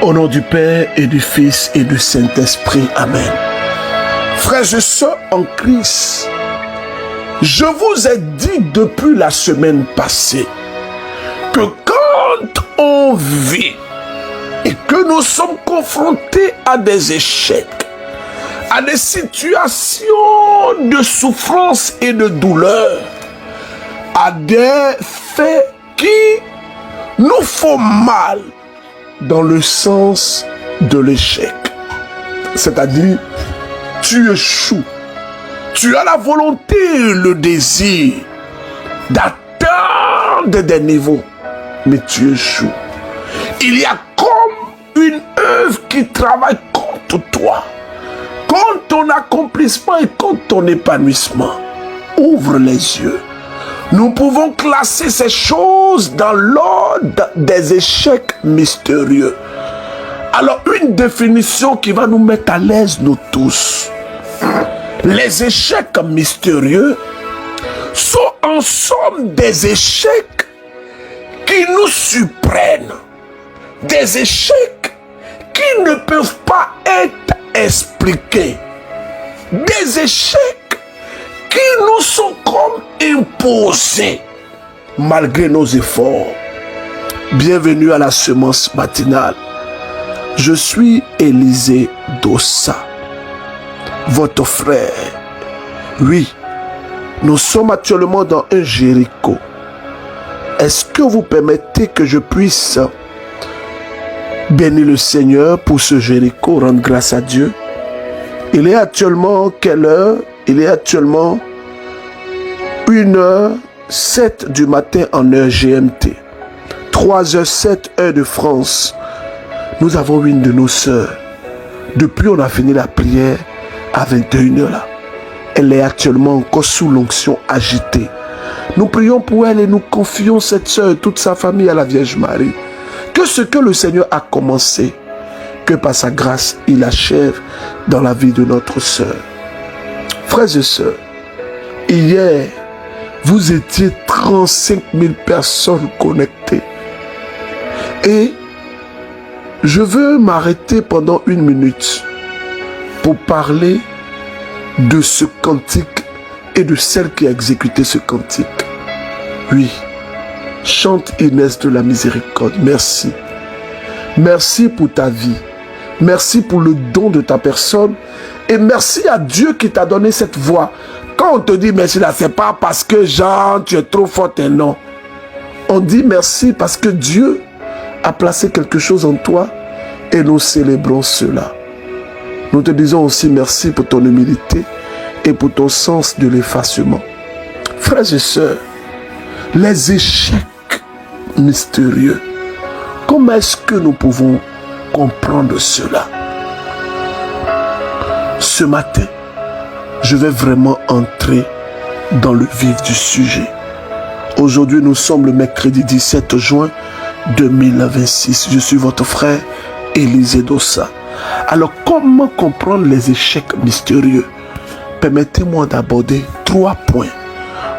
Au nom du Père et du Fils et du Saint-Esprit. Amen. Frères et sœurs en Christ, je vous ai dit depuis la semaine passée que quand on vit et que nous sommes confrontés à des échecs, à des situations de souffrance et de douleur, à des faits qui nous font mal dans le sens de l'échec. C'est-à-dire, tu échoues. Tu as la volonté, le désir d'atteindre des niveaux, mais tu échoues. Il y a comme une œuvre qui travaille contre toi, contre ton accomplissement et contre ton épanouissement. Ouvre les yeux. Nous pouvons classer ces choses dans l'ordre des échecs mystérieux. Alors, une définition qui va nous mettre à l'aise, nous tous. Les échecs mystérieux sont en somme des échecs qui nous surprennent. Des échecs qui ne peuvent pas être expliqués. Des échecs qui nous sont comme imposés malgré nos efforts. Bienvenue à la semence matinale. Je suis Élisée Dossa, votre frère. Oui, nous sommes actuellement dans un Jéricho. Est-ce que vous permettez que je puisse bénir le Seigneur pour ce Jéricho, rendre grâce à Dieu? Il est actuellement quelle heure? Il est actuellement 1h07 du matin en heure GMT. 3h07 heure de France. Nous avons une de nos sœurs. Depuis on a fini la prière à 21h là. Elle est actuellement encore sous l'onction agitée. Nous prions pour elle et nous confions cette sœur et toute sa famille à la Vierge Marie. Que ce que le Seigneur a commencé, que par sa grâce il achève dans la vie de notre sœur. Frères et sœurs, hier, vous étiez 35 000 personnes connectées. Et je veux m'arrêter pendant 1 minute pour parler de ce cantique et de celle qui a exécuté ce cantique. Oui, chante Inès de la Miséricorde, merci. Merci pour ta vie. Merci pour le don de ta personne. Et merci à Dieu qui t'a donné cette voix. Quand on te dit merci là, c'est pas parce que Jean, tu es trop forte et non. On dit merci parce que Dieu a placé quelque chose en toi et nous célébrons cela. Nous te disons aussi merci pour ton humilité et pour ton sens de l'effacement. Frères et sœurs, les échecs mystérieux, comment est-ce que nous pouvons comprendre cela? Ce matin, je vais vraiment entrer dans le vif du sujet. Aujourd'hui, nous sommes le mercredi 17 juin 2026. Je suis votre frère Élisée Dossa. Alors, comment comprendre les échecs mystérieux? Permettez-moi d'aborder 3 points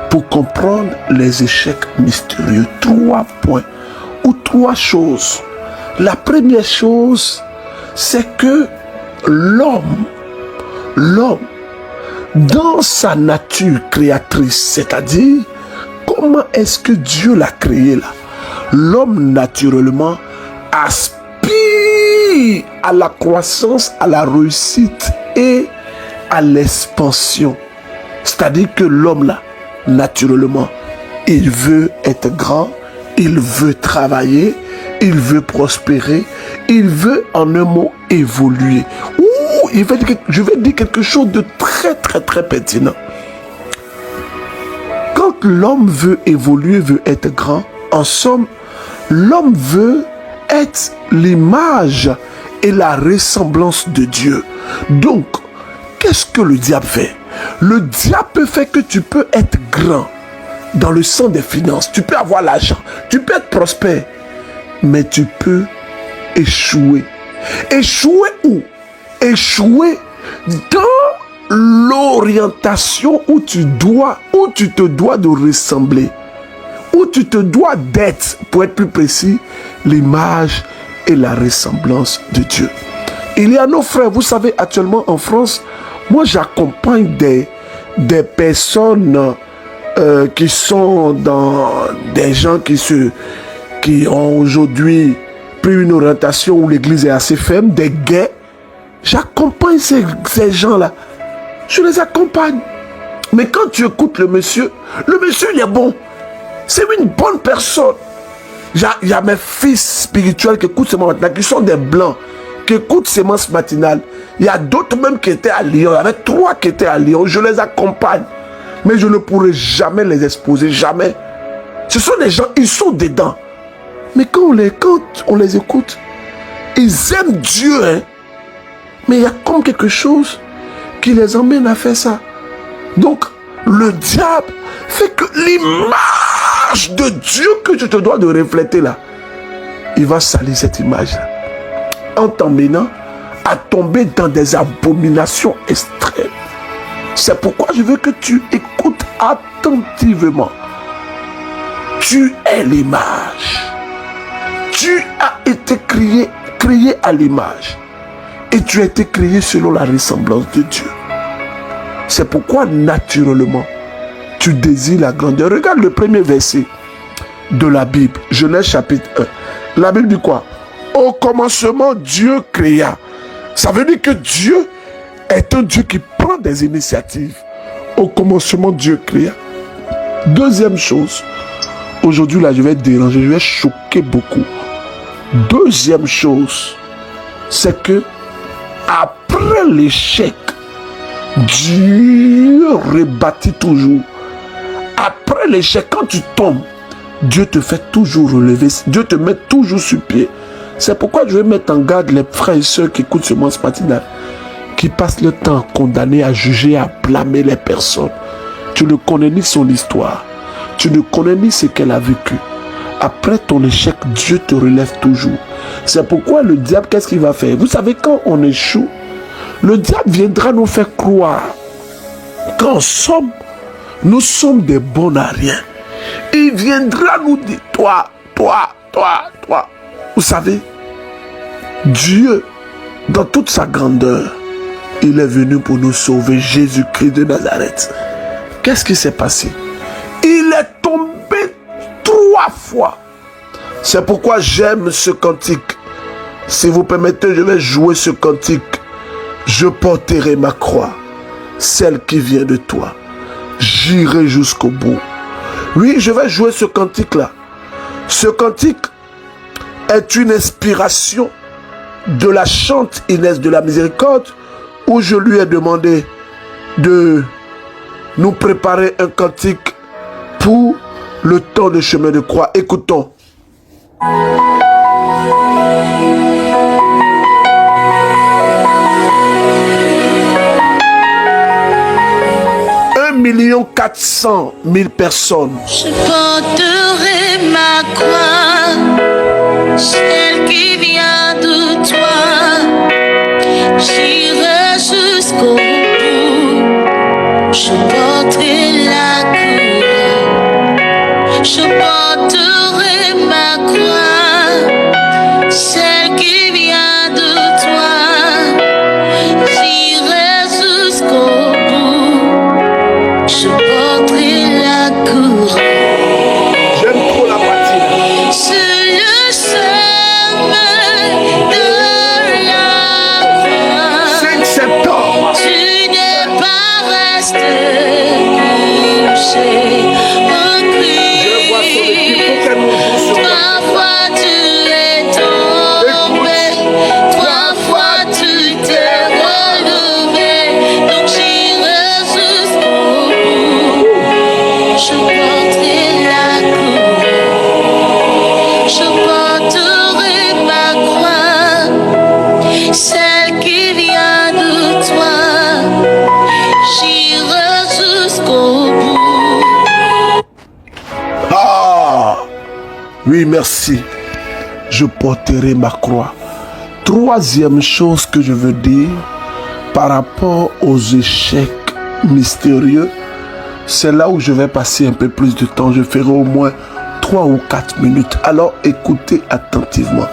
pour comprendre les échecs mystérieux. 3 points ou 3 choses. La première chose, c'est que l'homme, dans sa nature créatrice, c'est-à-dire, comment est-ce que Dieu l'a créé là? L'homme, naturellement, aspire à la croissance, à la réussite et à l'expansion. C'est-à-dire que l'homme là, naturellement, il veut être grand, il veut travailler, il veut prospérer, il veut en un mot évoluer. Je vais dire quelque chose de très pertinent. Quand l'homme veut évoluer, veut être grand, en somme, l'homme veut être l'image et la ressemblance de Dieu. Donc, qu'est-ce que le diable fait? Le diable fait que tu peux être grand dans le sens des finances, tu peux avoir l'argent, tu peux être prospère, mais tu peux échouer. Échouer où? Échouer dans l'orientation où tu te dois de ressembler, où tu te dois d'être, pour être plus précis, l'image et la ressemblance de Dieu. Il y a nos frères, vous savez, actuellement en France, moi j'accompagne des personnes qui sont dans des gens qui ont aujourd'hui pris une orientation où l'église est assez ferme, des gays. J'accompagne ces gens-là. Je les accompagne. Mais quand tu écoutes le monsieur il est bon. C'est une bonne personne. Il y a mes fils spirituels qui écoutent Sémence matinale, qui sont des blancs, qui écoutent Sémence matinale. Il y a d'autres même qui étaient à Lyon. Il y avait 3 qui étaient à Lyon. Je les accompagne. Mais je ne pourrai jamais les exposer. Jamais. Ce sont des gens, ils sont dedans. Mais quand on les écoute, ils aiment Dieu. Hein? Mais il y a comme quelque chose qui les emmène à faire ça. Donc, le diable fait que l'image de Dieu que je te dois de refléter là, il va salir cette image-là. En t'emmenant à tomber dans des abominations extrêmes. C'est pourquoi je veux que tu écoutes attentivement. Tu es l'image. Tu as été créé à l'image. Et tu as été créé selon la ressemblance de Dieu. C'est pourquoi naturellement, tu désires la grandeur. Regarde le premier verset de la Bible, Genèse chapitre 1. La Bible dit quoi? Au commencement, Dieu créa. Ça veut dire que Dieu est un Dieu qui prend des initiatives. Au commencement, Dieu créa. Deuxième chose, aujourd'hui là, je vais déranger, je vais choquer beaucoup. Deuxième chose, c'est que après l'échec, Dieu rebâtit toujours. Après l'échec, quand tu tombes, Dieu te fait toujours relever. Dieu te met toujours sur pied. C'est pourquoi je vais mettre en garde les frères et sœurs qui écoutent Sémence matinale, qui passent le temps condamnés à juger, à blâmer les personnes. Tu ne connais ni son histoire. Tu ne connais ni ce qu'elle a vécu. Après ton échec, Dieu te relève toujours. C'est pourquoi le diable, qu'est-ce qu'il va faire? Vous savez, quand on échoue, le diable viendra nous faire croire qu'en somme, nous sommes des bons à rien. Il viendra nous dire, toi. Vous savez, Dieu, dans toute sa grandeur, il est venu pour nous sauver, Jésus-Christ de Nazareth. Qu'est-ce qui s'est passé? Il est tombé 3 fois. C'est pourquoi j'aime ce cantique. Si vous permettez, je vais jouer ce cantique. Je porterai ma croix, celle qui vient de toi. J'irai jusqu'au bout. Oui, je vais jouer ce cantique-là. Ce cantique est une inspiration de la chante Inès de la Miséricorde, où je lui ai demandé de nous préparer un cantique pour le temps de chemin de croix. Écoutons. 1 400 000 personnes. Je porterai ma croix, celle qui vient de toi. J'irai jusqu'au bout. Je porterai la croix. Je porterai ma croix, celle qui vient de toi. J'irai jusqu'au bout. Je porterai la couronne. J'aime trop la partie. Sur le chemin de la croix, 5 septembre. tu n'es pas resté couché au Je vois son équipe cri. pour qu'elle nous joue sur 3 fois tu es tombé, 3 fois tu t'es relevé. Donc j'irai jusqu'au bout. Je porterai la couronne. Je porterai ma croix, celle qui vient de toi. J'irai jusqu'au bout. Ah! Oui, merci. Je porterai ma croix. Troisième chose que je veux dire par rapport aux échecs mystérieux, c'est là où je vais passer un peu plus de temps. Je ferai au moins 3 ou 4 minutes. Alors écoutez attentivement.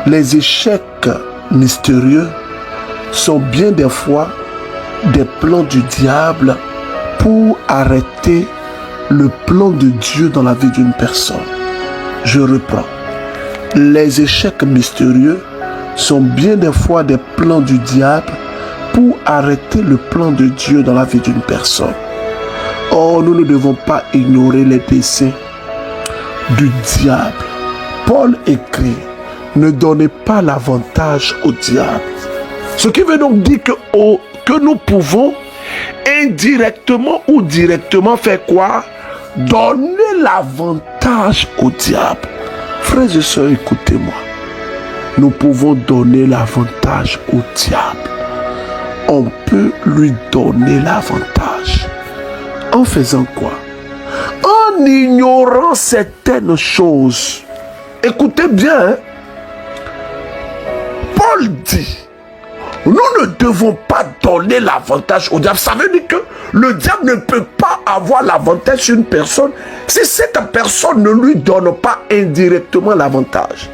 Les échecs mystérieux sont bien des fois des plans du diable pour arrêter le plan de Dieu dans la vie d'une personne. Je reprends. Les échecs mystérieux sont bien des fois des plans du diable pour arrêter le plan de Dieu dans la vie d'une personne. Or, nous ne devons pas ignorer les desseins du diable. Paul écrit, ne donnez pas l'avantage au diable. Ce qui veut donc dire que nous pouvons indirectement ou directement faire quoi? Donner l'avantage au diable. Frères et sœurs, écoutez-moi. Nous pouvons donner l'avantage au diable. On peut lui donner l'avantage. En faisant quoi? En ignorant certaines choses. Écoutez bien, hein? Paul dit, nous ne devons pas donner l'avantage au diable. Ça veut dire que le diable ne peut pas avoir l'avantage sur une personne si cette personne ne lui donne pas indirectement l'avantage.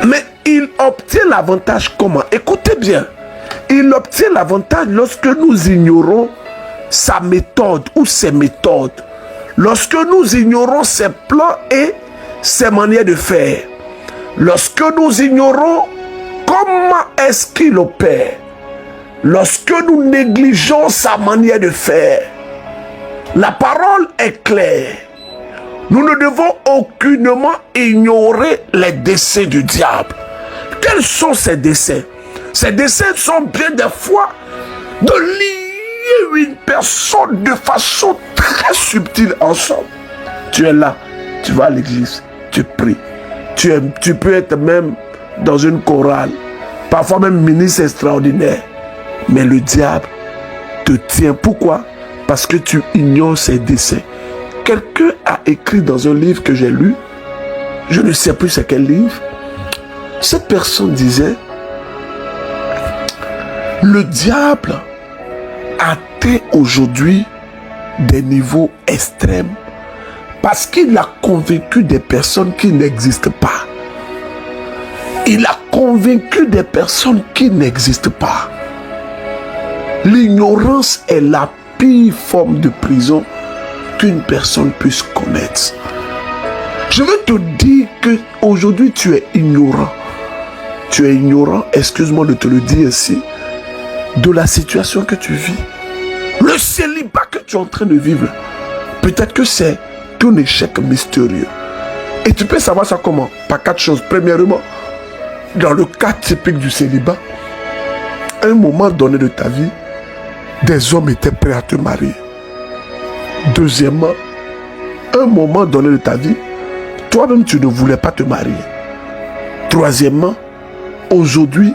Mais il obtient l'avantage comment? Écoutez bien. Il obtient l'avantage lorsque nous ignorons sa méthode ou ses méthodes. Lorsque nous ignorons ses plans et ses manières de faire. Lorsque nous ignorons comment est-ce qu'il opère. Lorsque nous négligeons sa manière de faire. La parole est claire. Nous ne devons aucunement ignorer les desseins du diable. Quels sont ces desseins? Ces desseins sont bien des fois de lier une personne de façon très subtile ensemble. Tu es là, tu vas à l'église, tu pries. Tu peux être même dans une chorale, parfois même ministre extraordinaire. Mais le diable te tient. Pourquoi? Parce que tu ignores ses desseins. Quelqu'un a écrit dans un livre que j'ai lu, je ne sais plus c'est quel livre, cette personne disait, le diable atteint aujourd'hui des niveaux extrêmes parce qu'il a convaincu des personnes qui n'existent pas. Il a convaincu des personnes qui n'existent pas. L'ignorance est la pire forme de prison qu'une personne puisse commettre. Je veux te dire qu'aujourd'hui tu es ignorant. Tu es ignorant, excuse-moi de te le dire ainsi, de la situation que tu vis. Le célibat que tu es en train de vivre, peut-être que c'est un échec mystérieux. Et tu peux savoir ça comment? Par 4 choses. Premièrement, dans le cas typique du célibat, à un moment donné de ta vie, des hommes étaient prêts à te marier. Deuxièmement, à un moment donné de ta vie, toi-même tu ne voulais pas te marier. Troisièmement, aujourd'hui,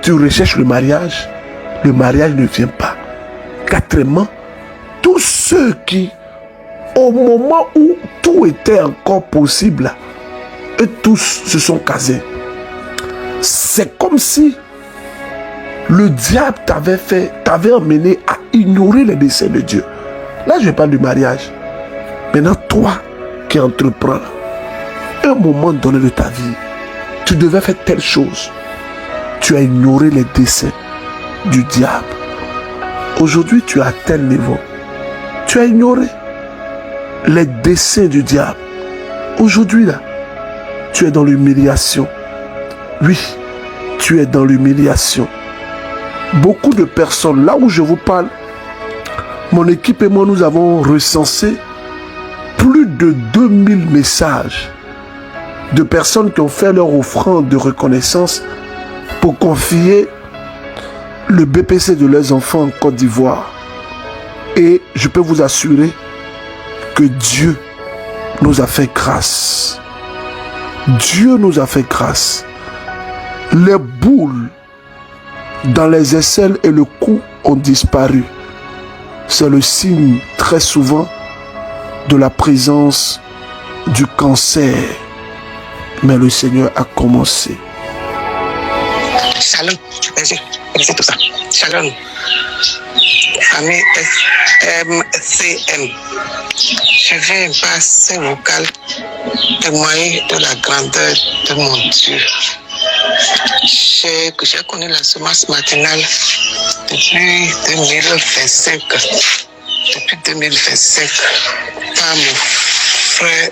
tu recherches le mariage ne vient pas. Quatrièmement, tous ceux qui, au moment où tout était encore possible, eux tous se sont casés. C'est comme si le diable t'avait emmené à ignorer les desseins de Dieu. Là, je parle du mariage. Maintenant, toi qui entreprends, à un moment donné de ta vie, tu devais faire telle chose. Tu as ignoré les desseins du diable. Aujourd'hui, tu es à tel niveau. Tu as ignoré les desseins du diable. Aujourd'hui, là, tu es dans l'humiliation. Oui, tu es dans l'humiliation. Beaucoup de personnes, là où je vous parle, mon équipe et moi, nous avons recensé plus de 2000 messages de personnes qui ont fait leur offrande de reconnaissance pour confier le BPC de leurs enfants en Côte d'Ivoire. Et je peux vous assurer que Dieu nous a fait grâce. Dieu nous a fait grâce. Les boules dans les aisselles et le cou ont disparu. C'est le signe très souvent de la présence du cancer. Mais le Seigneur a commencé. Shalom. Vas-y, c'est tout ça. Shalom. famille MCM. Je vais un passe vocal témoigner de la grandeur de mon Dieu. J'ai connu la semence matinale depuis 2025. Depuis 2025, par mon frère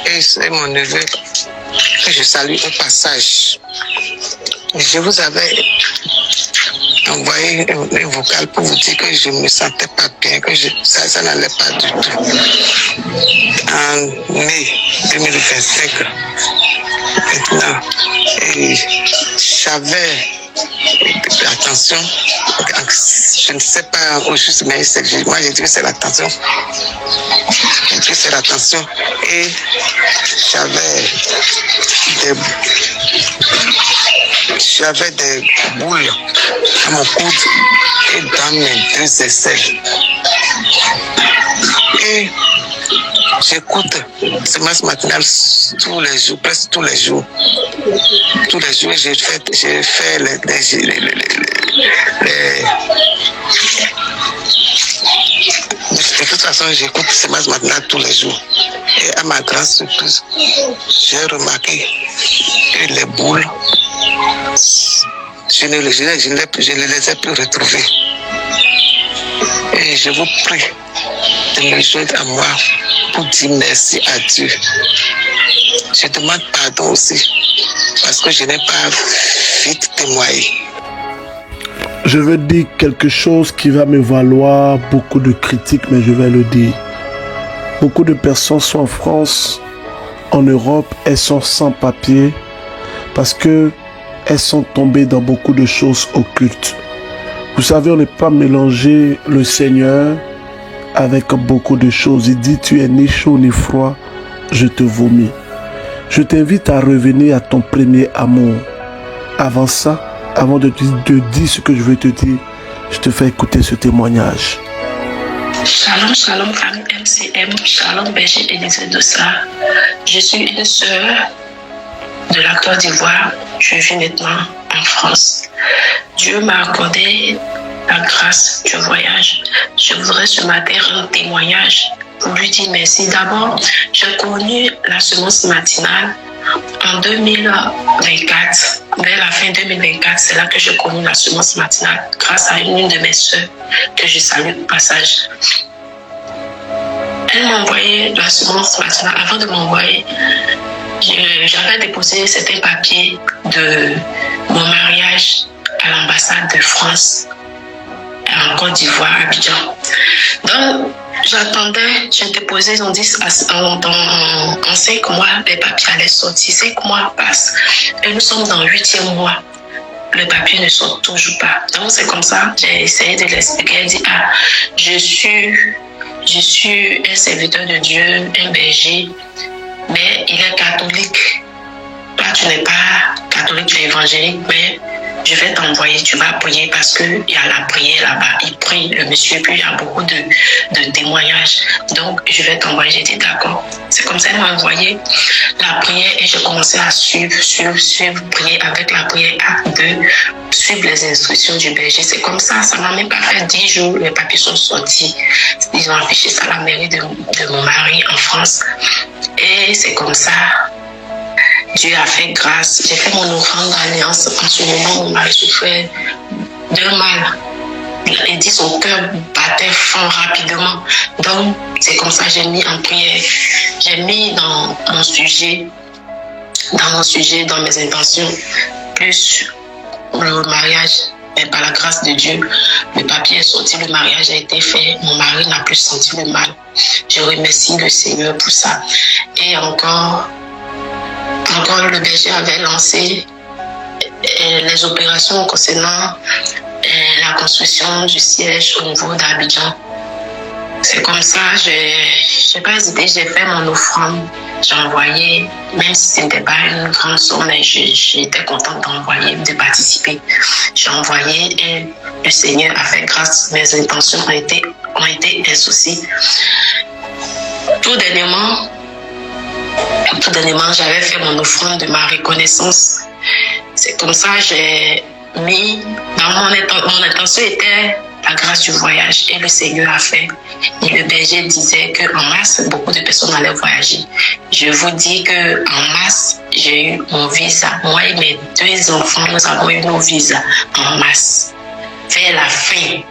et mon neveu, que je salue au passage. Je vous avais envoyé un vocal pour vous dire que je ne me sentais pas bien, que ça n'allait pas du tout. En mai 2025, maintenant, j'avais la tension, je ne sais pas au juste, mais moi j'ai dit que c'est la tension. J'ai dit que c'est la tension et j'avais des boules à mon coude et dans mes deux aisselles. Et j'écoute semence matinale tous les jours, presque tous les jours. Tous les jours, j'ai fait de toute façon, j'écoute semence matinale tous les jours. Et à ma grande surprise, j'ai remarqué que les boules, je ne les ai plus retrouvées. Et je vous prie de me joindre à moi pour dire merci à Dieu. Je demande pardon aussi parce que je n'ai pas vite témoigné. Je veux dire quelque chose qui va me valoir beaucoup de critiques, mais je vais le dire. Beaucoup de personnes sont en France, en Europe, elles sont sans papier parce que elles sont tombées dans beaucoup de choses occultes. Vous savez, on ne peut pas mélanger le Seigneur avec beaucoup de choses. Il dit, tu es ni chaud ni froid, je te vomis. Je t'invite à revenir à ton premier amour. Avant ça, avant de te dire ce que je veux te dire, je te fais écouter ce témoignage. Shalom, shalom, famille MCM, shalom, berger Élysée de ça. Je suis une sœur de la Côte d'Ivoire. Je vis maintenant en France. Dieu m'a accordé la grâce du voyage. Je voudrais ce matin rendre témoignage pour lui dire merci. D'abord, j'ai connu la semence matinale en 2024. Vers la fin 2024, c'est là que j'ai connu la semence matinale grâce à une de mes sœurs que je salue au passage. Elle m'a envoyé la semence matinale. Avant de m'envoyer, j'avais déposé certains papiers de mon mariage à l'ambassade de France en Côte d'Ivoire, à Abidjan. Donc, j'attendais, j'ai déposé, ils ont dit en 5 mois, les papiers allaient sortir. 5 mois passent et nous sommes dans le 8e mois. Le papier ne sort toujours pas. Donc, c'est comme ça, j'ai essayé de l'expliquer. Elle dit, je suis un serviteur de Dieu, un berger, mais il est catholique. Toi, tu n'es pas catholique, tu es évangélique, mais je vais t'envoyer, tu vas prier parce qu'il y a la prière là-bas. Il prie, le monsieur, puis il y a beaucoup de témoignages. Donc, je vais t'envoyer. J'ai dit d'accord. C'est comme ça qu'elle m'a envoyé la prière et j'ai commencé à suivre, prier avec la prière de suivre les instructions du berger. C'est comme ça, ça m'a même pas fait 10 jours, les papiers sont sortis. Ils ont affiché ça à la mairie de mon mari en France. Et c'est comme ça. Dieu a fait grâce. J'ai fait mon offrande d'alliance. En ce moment, mon mari souffrait de mal. Il dit son cœur battait fort rapidement. Donc, c'est comme ça que j'ai mis en prière. J'ai mis dans mon sujet, dans mes intentions, plus le mariage. Mais par la grâce de Dieu, le papier est sorti, le mariage a été fait. Mon mari n'a plus senti le mal. Je remercie le Seigneur pour ça. Et encore, le berger avait lancé les opérations concernant la construction du siège au niveau d'Abidjan. C'est comme ça, je n'ai pas hésité, j'ai fait mon offrande. J'ai envoyé, même si ce n'était pas une grande somme, mais j'étais contente d'envoyer, de participer. J'ai envoyé et le Seigneur a fait grâce. Mes intentions ont été exaucées. Tout dernièrement, j'avais fait mon offrande de ma reconnaissance. C'est comme ça, j'ai mis, dans mon intention était la grâce du voyage. Et le Seigneur a fait. Et le berger disait qu'en masse, beaucoup de personnes allaient voyager. Je vous dis qu'en masse, j'ai eu mon visa. Moi et mes 2 enfants, nous avons eu nos visas en masse. Vers la fin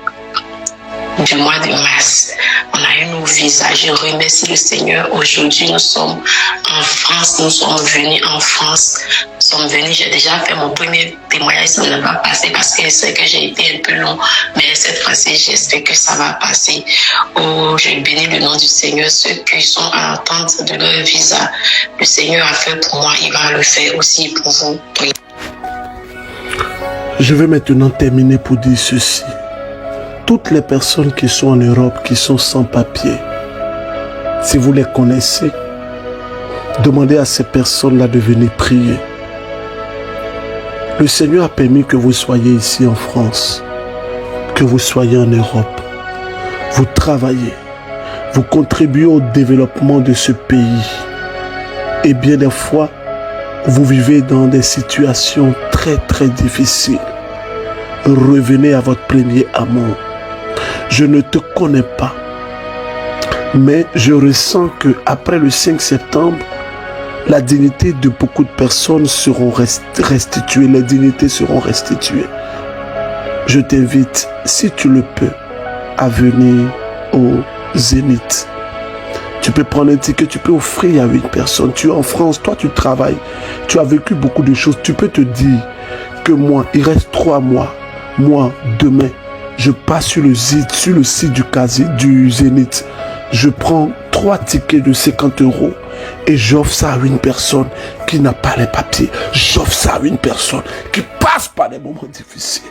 du mois de mars, on a eu nos visas. Je remercie le Seigneur. Aujourd'hui, nous sommes en France. Nous sommes venus en France. Nous sommes venus. J'ai déjà fait mon premier témoignage. Ça ne va pas passer parce que je sais que j'ai été un peu long. Mais cette fois-ci, j'espère que ça va passer. Oh, je bénis le nom du Seigneur. Ceux qui sont à l'attente de leur visa, le Seigneur a fait pour moi. Il va le faire aussi pour vous. Je vais maintenant terminer pour dire ceci. Toutes les personnes qui sont en Europe, qui sont sans papier, si vous les connaissez, demandez à ces personnes-là de venir prier. Le Seigneur a permis que vous soyez ici en France, que vous soyez en Europe. Vous travaillez, vous contribuez au développement de ce pays. Et bien des fois, vous vivez dans des situations très difficiles. Revenez à votre premier amour. Je ne te connais pas, mais je ressens que après le 5 septembre, la dignité de beaucoup de personnes seront restituées. Les dignités seront restituées. Je t'invite, si tu le peux, à venir au Zénith. Tu peux prendre un ticket, tu peux offrir à une personne. Tu es en France, toi tu travailles, tu as vécu beaucoup de choses. Tu peux te dire que moi, il reste 3 mois. Moi, demain, je passe sur le site du Zénith. Je prends 3 tickets de 50 € et j'offre ça à une personne qui n'a pas les papiers. J'offre ça à une personne qui passe par des moments difficiles.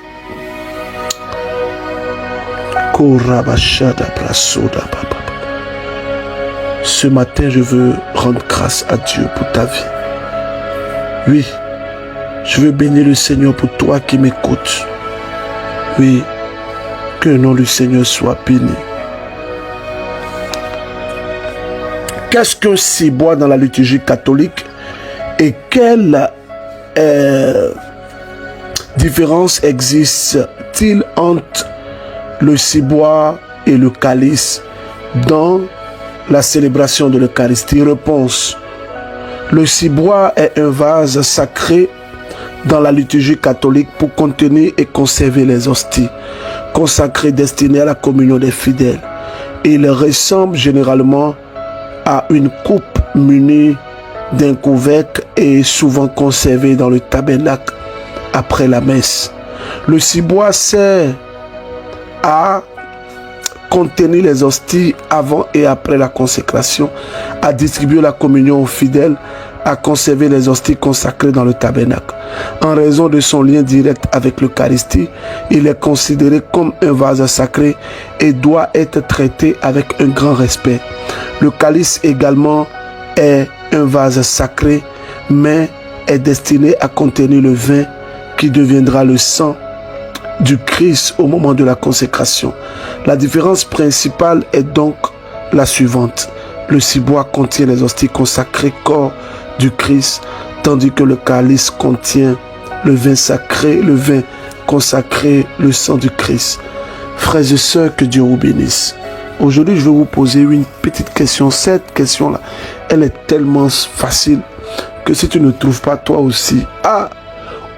Ce matin, je veux rendre grâce à Dieu pour ta vie. Oui, je veux bénir le Seigneur pour toi qui m'écoutes. Oui, que le nom du Seigneur soit béni. Qu'est-ce qu'un ciboire dans la liturgie catholique et quelle différence existe-t-il entre le ciboire et le calice dans la célébration de l'Eucharistie? Réponse. Le ciboire est un vase sacré dans la liturgie catholique pour contenir et conserver les hosties consacrées destinées à la communion des fidèles. Il ressemble généralement à une coupe munie d'un couvercle et souvent conservée dans le tabernacle après la messe. Le ciboire sert à contenir les hosties avant et après la consécration, à distribuer la communion aux fidèles, à conserver les hosties consacrées dans le tabernacle. En raison de son lien direct avec l'Eucharistie, il est considéré comme un vase sacré et doit être traité avec un grand respect. Le calice également est un vase sacré, mais est destiné à contenir le vin qui deviendra le sang du Christ au moment de la consécration. La différence principale est donc la suivante. Le ciboire contient les hosties consacrées corps du Christ, tandis que le calice contient le vin sacré, le vin consacré, le sang du Christ. Frères et sœurs, que Dieu vous bénisse. Aujourd'hui, je vais vous poser une petite question. Cette question-là, elle est tellement facile que si tu ne trouves pas toi aussi,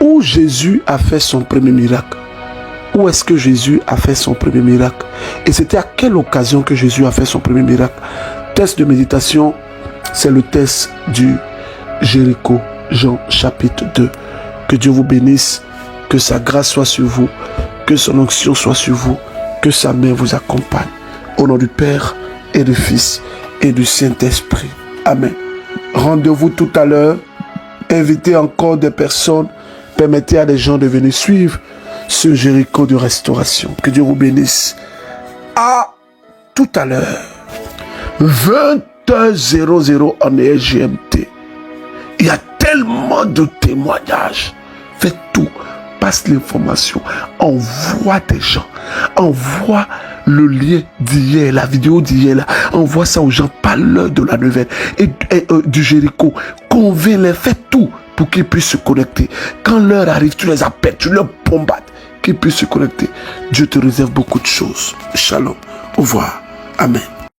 où Jésus a fait son premier miracle? Où est-ce que Jésus a fait son premier miracle? Et c'était à quelle occasion que Jésus a fait son premier miracle? Test de méditation, c'est le test du Jéricho, Jean chapitre 2. Que Dieu vous bénisse, que sa grâce soit sur vous, que son onction soit sur vous, que sa main vous accompagne. Au nom du Père et du Fils et du Saint-Esprit. Amen. Rendez-vous tout à l'heure. Invitez encore des personnes. Permettez à des gens de venir suivre ce Jéricho de restauration. Que Dieu vous bénisse. À tout à l'heure. 20h00 en GMT. Il y a tellement de témoignages. Faites tout. Passe l'information. Envoie des gens. Envoie le lien d'hier, la vidéo d'hier. Là. Envoie ça aux gens. Parle-leur de la nouvelle. Et du Jéricho. Convainc-les. Fais tout pour qu'ils puissent se connecter. Quand l'heure arrive, tu les appelles. Tu leur bombades. qui puisse se connecter. Dieu te réserve beaucoup de choses. Shalom. Au revoir. Amen.